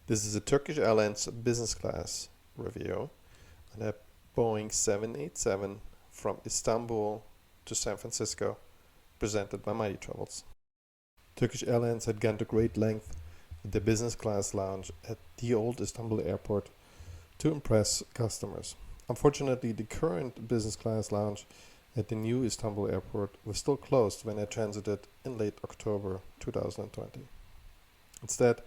This is a Turkish Airlines Business Class review on a Boeing 787 from Istanbul to San Francisco, presented by Mighty Travels. Turkish Airlines had gone to great length in the business class lounge at the old Istanbul airport to impress customers. Unfortunately, the current business class lounge at the new Istanbul airport was still closed when I transited in late October 2020. Instead,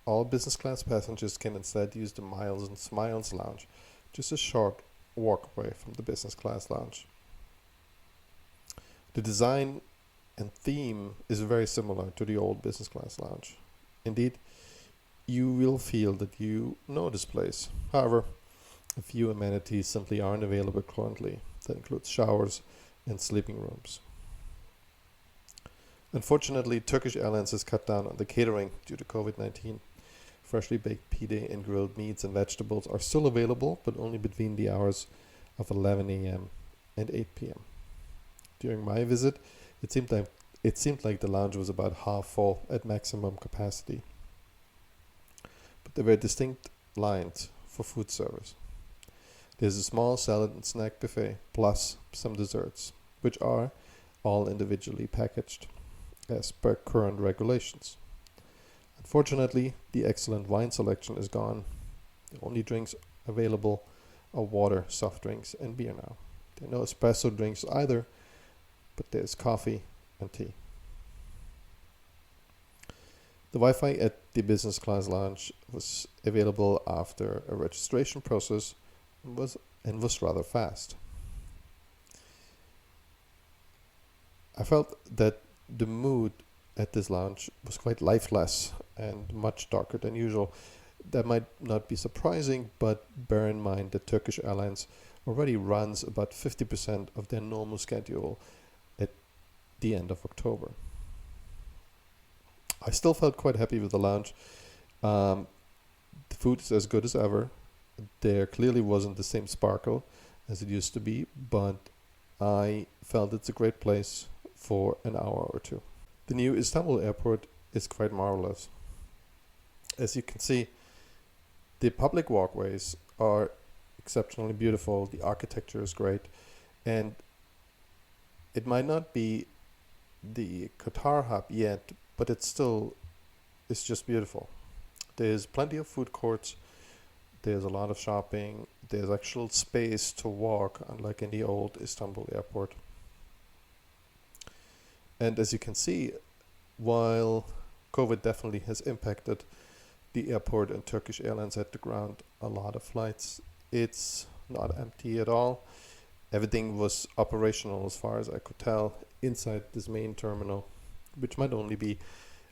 all business class passengers can instead use the Miles and Smiles lounge, just a short walk away from the business class lounge. The design and theme is very similar to the old business class lounge. Indeed, you will feel that you know this place. However, a few amenities simply aren't available currently. That includes showers and sleeping rooms. Unfortunately, Turkish Airlines has cut down on the catering due to COVID-19. Freshly baked pide and grilled meats and vegetables are still available, but only between the hours of 11 a.m. and 8 p.m. During my visit, it seemed like the lounge was about half full at maximum capacity. But there were distinct lines for food service. There's a small salad and snack buffet, plus some desserts, which are all individually packaged, as per current regulations. Unfortunately, the excellent wine selection is gone. The only drinks available are water, soft drinks, and beer now. There are no espresso drinks either, but there's coffee and tea. The Wi-Fi at the business class lounge was available after a registration process and was rather fast. I felt that the mood at this lounge was quite lifeless and much darker than usual. That might not be surprising, but bear in mind that Turkish Airlines already runs about 50% of their normal schedule at the end of October. I still felt quite happy with the lounge. The food is as good as ever. There clearly wasn't the same sparkle as it used to be, but I felt it's a great place for an hour or two. The new Istanbul airport is quite marvelous. As you can see, the public walkways are exceptionally beautiful, the architecture is great, and it might not be the Qatar hub yet, but it's just beautiful. There's plenty of food courts, there's a lot of shopping, there's actual space to walk, unlike in the old Istanbul airport. And as you can see, while COVID definitely has impacted the airport and Turkish Airlines had to ground a lot of flights, it's not empty at all. Everything was operational as far as I could tell inside this main terminal, which might only be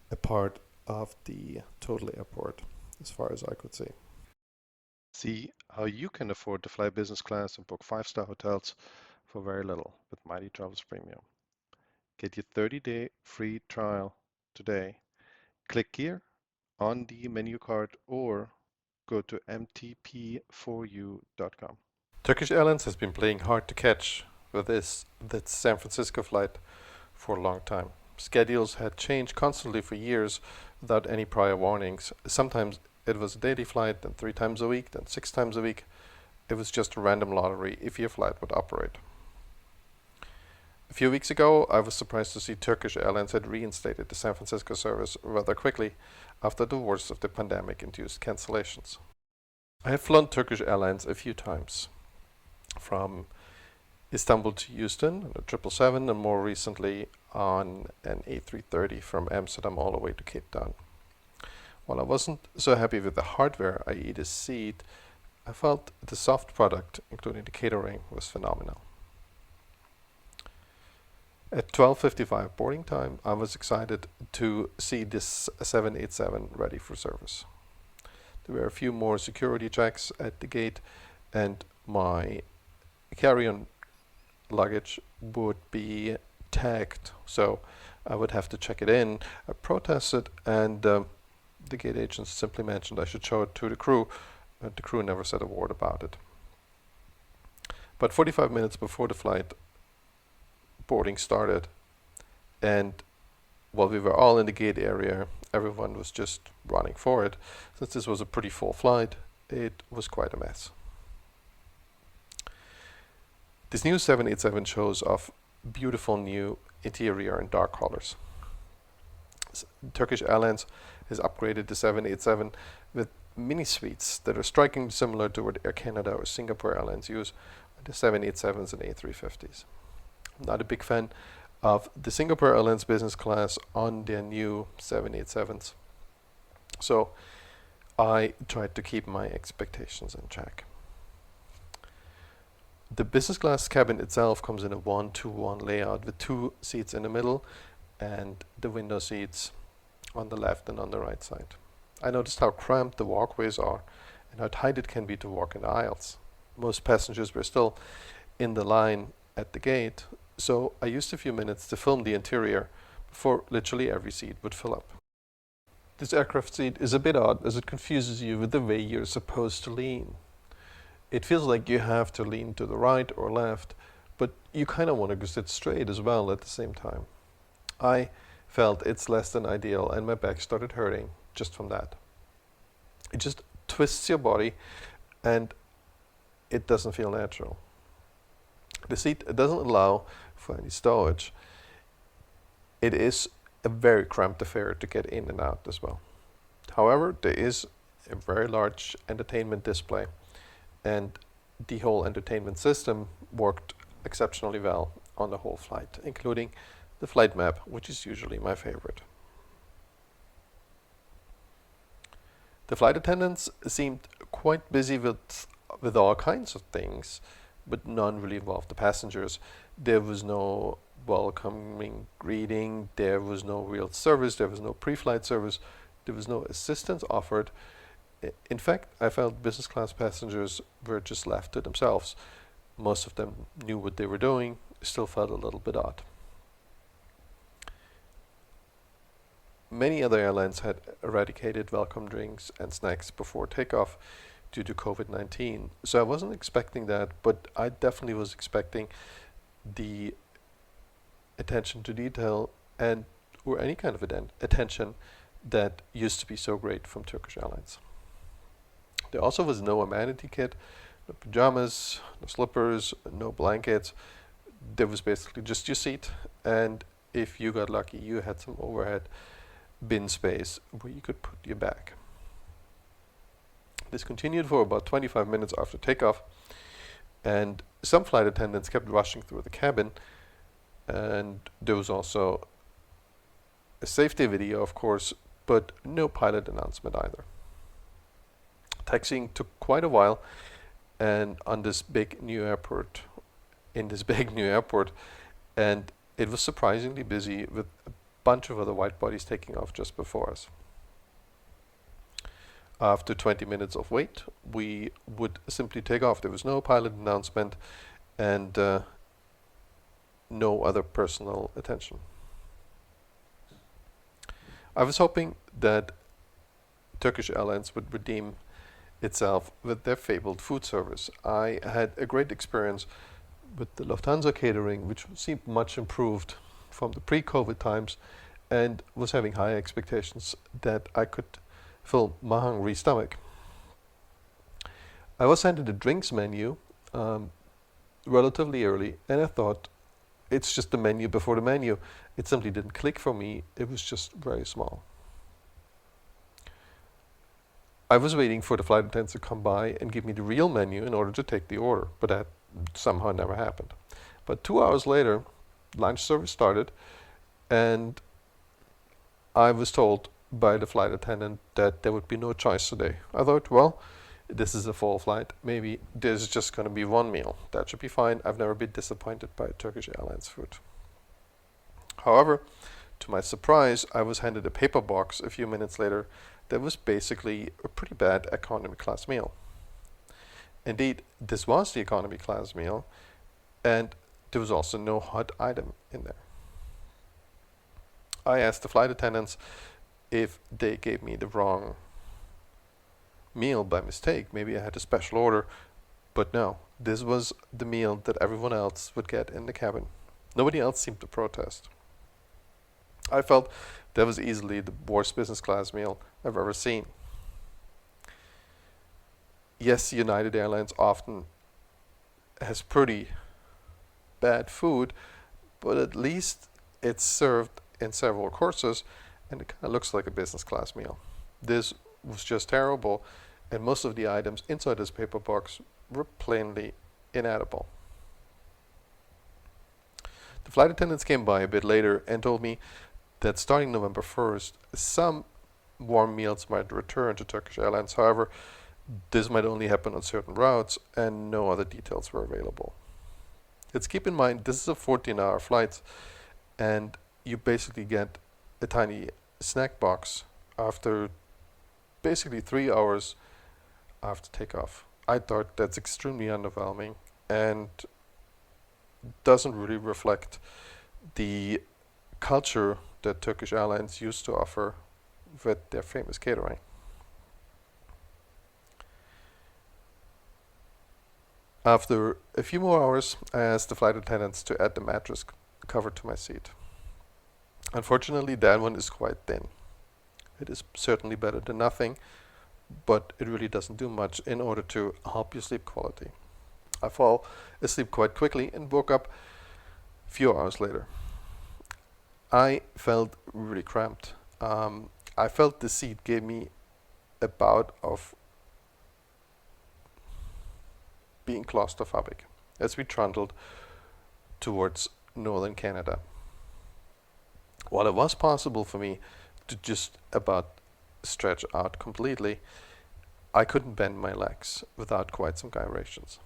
a part of the total airport as far as I could see. See how you can afford to fly business class and book 5-star hotels for very little with Mighty Travels Premium. Get your 30-day free trial today. Click here on the menu card or go to mtp4u.com. Turkish Airlines has been playing hard to catch with that San Francisco flight for a long time. Schedules had changed constantly for years without any prior warnings. Sometimes it was a daily flight, then 3 times a week, then 6 times a week. It was just a random lottery if your flight would operate. A few weeks ago, I was surprised to see Turkish Airlines had reinstated the San Francisco service rather quickly after the worst of the pandemic-induced cancellations. I have flown Turkish Airlines a few times, from Istanbul to Houston on a 777 and more recently on an A330 from Amsterdam all the way to Cape Town. While I wasn't so happy with the hardware, i.e. the seat, I felt the soft product, including the catering, was phenomenal. At 12:55 boarding time, I was excited to see this 787 ready for service. There were a few more security checks at the gate, and my carry-on luggage would be tagged, so I would have to check it in. I protested, and the gate agent simply mentioned I should show it to the crew, and the crew never said a word about it. But 45 minutes before the flight, boarding started, and while we were all in the gate area, everyone was just running for it. Since this was a pretty full flight, it was quite a mess. This new 787 shows off beautiful new interior and dark colors. Turkish Airlines has upgraded the 787 with mini suites that are strikingly similar to what Air Canada or Singapore Airlines use on the 787s and A350s. I'm not a big fan of the Singapore Airlines Business Class on their new 787s, so I tried to keep my expectations in check. The business class cabin itself comes in a 1-2-1 layout with 2 seats in the middle and the window seats on the left and on the right side. I noticed how cramped the walkways are and how tight it can be to walk in the aisles. Most passengers were still in the line at the gate, so I used a few minutes to film the interior before literally every seat would fill up. This aircraft seat is a bit odd as it confuses you with the way you're supposed to lean. It feels like you have to lean to the right or left, but you kind of want to sit straight as well at the same time. I felt it's less than ideal and my back started hurting just from that. It just twists your body and it doesn't feel natural. The seat doesn't allow for any stowage. It is a very cramped affair to get in and out as well. However, there is a very large entertainment display, and the whole entertainment system worked exceptionally well on the whole flight, including the flight map, which is usually my favorite. The flight attendants seemed quite busy with all kinds of things, but none really involved the passengers. There was no welcoming greeting, there was no real service, there was no pre-flight service, there was no assistance offered. In fact, I felt business class passengers were just left to themselves. Most of them knew what they were doing, still felt a little bit odd. Many other airlines had eradicated welcome drinks and snacks before takeoff due to COVID-19, so I wasn't expecting that, but I definitely was expecting the attention to detail or any kind of attention that used to be so great from Turkish Airlines. There also was no amenity kit, no pajamas, no slippers, no blankets. There was basically just your seat, and if you got lucky, you had some overhead bin space where you could put your bag. This continued for about 25 minutes after takeoff, and some flight attendants kept rushing through the cabin, and there was also a safety video, of course, but no pilot announcement either. Taxiing took quite a while, and in this big new airport, and it was surprisingly busy with a bunch of other wide bodies taking off just before us. After 20 minutes of wait, we would simply take off. There was no pilot announcement and no other personal attention. I was hoping that Turkish Airlines would redeem itself with their fabled food service. I had a great experience with the Lufthansa catering, which seemed much improved from the pre-COVID times, and was having high expectations that I could fill my hungry stomach. I was handed a drinks menu relatively early, and I thought it's just the menu before the menu. It simply didn't click for me. It was just very small. I was waiting for the flight attendants to come by and give me the real menu in order to take the order, but that somehow never happened. But 2 hours later, lunch service started, and I was told by the flight attendant that there would be no choice today. I thought, well, this is a full flight. Maybe there's just going to be one meal. That should be fine. I've never been disappointed by Turkish Airlines food. However, to my surprise, I was handed a paper box a few minutes later that was basically a pretty bad economy class meal. Indeed, this was the economy class meal, and there was also no hot item in there. I asked the flight attendants if they gave me the wrong meal by mistake. Maybe I had a special order, but no, this was the meal that everyone else would get in the cabin. Nobody else seemed to protest. I felt that was easily the worst business class meal I've ever seen. Yes, United Airlines often has pretty bad food, but at least it's served in several courses and it kind of looks like a business class meal. This was just terrible, and most of the items inside this paper box were plainly inedible. The flight attendants came by a bit later and told me that starting November 1st, some warm meals might return to Turkish Airlines. However, this might only happen on certain routes and no other details were available. Let's keep in mind this is a 14-hour flight and you basically get a tiny snack box after basically 3 hours after takeoff. I thought that's extremely underwhelming and doesn't really reflect the culture that Turkish Airlines used to offer with their famous catering. After a few more hours, I asked the flight attendants to add the mattress cover to my seat. Unfortunately, that one is quite thin. It is certainly better than nothing, but it really doesn't do much in order to help your sleep quality. I fall asleep quite quickly and woke up a few hours later. I felt really cramped. I felt the seat gave me a bout of being claustrophobic as we trundled towards northern Canada. While it was possible for me to just about stretch out completely, I couldn't bend my legs without quite some gyrations.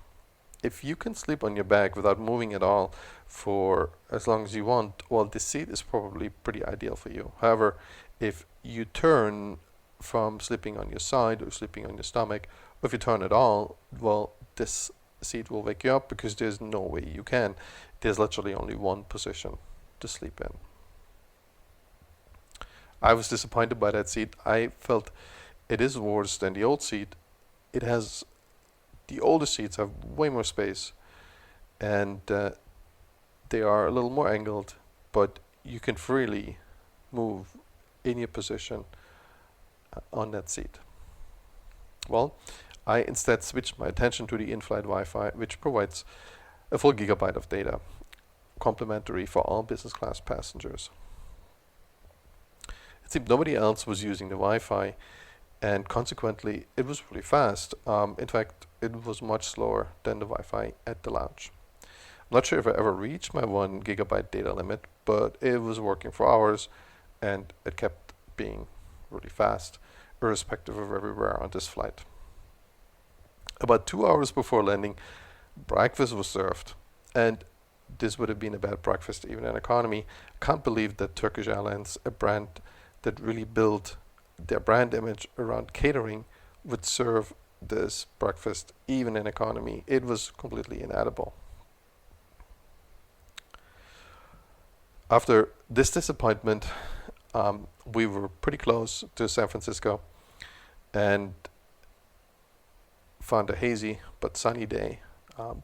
If you can sleep on your back without moving at all for as long as you want, well, this seat is probably pretty ideal for you. However, if you turn from sleeping on your side or sleeping on your stomach, or if you turn at all, well, this seat will wake you up because there's no way you can. There's literally only one position to sleep in. I was disappointed by that seat. I felt it is worse than the old seat. The older seats have way more space and they are a little more angled, but you can freely move in your position on that seat. Well, I instead switched my attention to the in-flight Wi-Fi, which provides a full gigabyte of data, complimentary for all business class passengers. It seemed nobody else was using the Wi-Fi, and consequently, it was really fast. In fact, it was much slower than the Wi-Fi at the lounge. I'm not sure if I ever reached my 1 gigabyte data limit, but it was working for hours, and it kept being really fast, irrespective of where we were on this flight. About 2 hours before landing, breakfast was served, and this would have been a bad breakfast even in economy. I can't believe that Turkish Airlines, a brand that really built their brand image around catering, would serve this breakfast even in economy. It was completely inedible. After this disappointment, we were pretty close to San Francisco and found a hazy but sunny day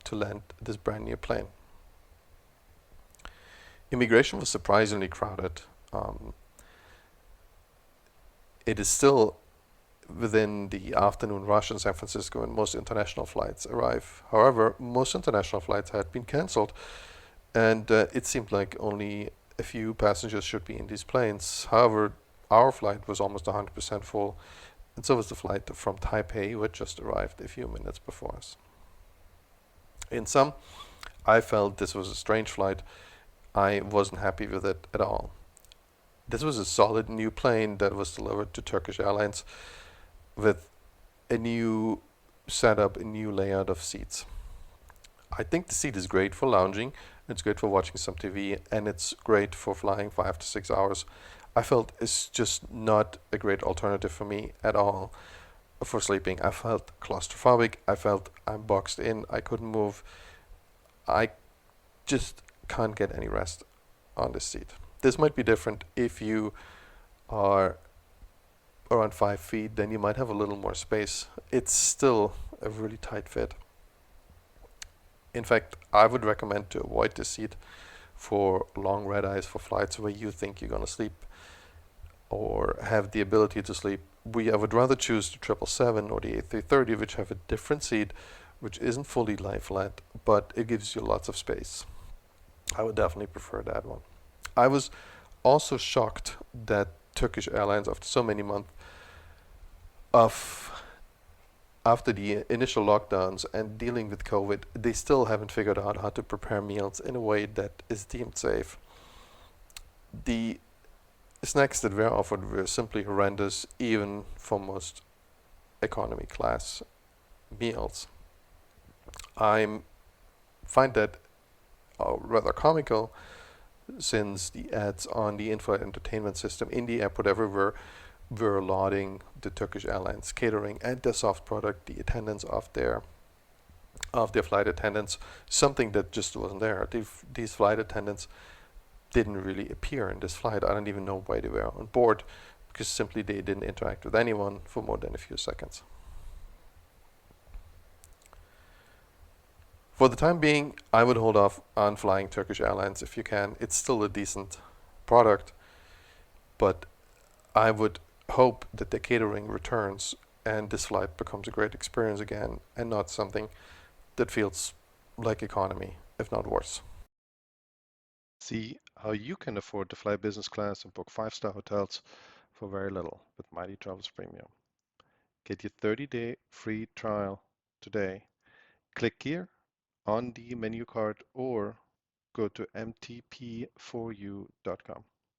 to land this brand new plane. Immigration was surprisingly crowded. It is still within the afternoon rush in San Francisco and most international flights arrive. However, most international flights had been cancelled and it seemed like only a few passengers should be in these planes. However, our flight was almost 100% full, and so was the flight from Taipei, which just arrived a few minutes before us. In sum, I felt this was a strange flight. I wasn't happy with it at all. This was a solid new plane that was delivered to Turkish Airlines with a new setup, a new layout of seats. I think the seat is great for lounging, it's great for watching some TV, and it's great for flying 5 to 6 hours. I felt it's just not a great alternative for me at all for sleeping. I felt claustrophobic, I felt I'm boxed in, I couldn't move. I just can't get any rest on this seat. This might be different if you are around 5 feet, then you might have a little more space. It's still a really tight fit. In fact, I would recommend to avoid this seat for long red eyes for flights where you think you're going to sleep or have the ability to sleep. I would rather choose the 777 or the A330, which have a different seat, which isn't fully lie flat, but it gives you lots of space. I would definitely prefer that one. I was also shocked that Turkish Airlines, after so many months of after the initial lockdowns and dealing with COVID, they still haven't figured out how to prepare meals in a way that is deemed safe. The snacks that were offered were simply horrendous, even for most economy class meals. I find that rather comical, since the ads on the in-flight entertainment system in the airport everywhere were lauding the Turkish Airlines catering and their soft product, the attendance of their flight attendants, something that just wasn't there. These flight attendants didn't really appear in this flight. I don't even know why they were on board, because simply they didn't interact with anyone for more than a few seconds. For the time being, I would hold off on flying Turkish Airlines if you can. It's still a decent product, but I would hope that the catering returns and this flight becomes a great experience again and not something that feels like economy, if not worse. See how you can afford to fly business class and book 5-star hotels for very little with Mighty Travels Premium. Get your 30-day free trial today. Click here on the menu card or go to mtp4u.com.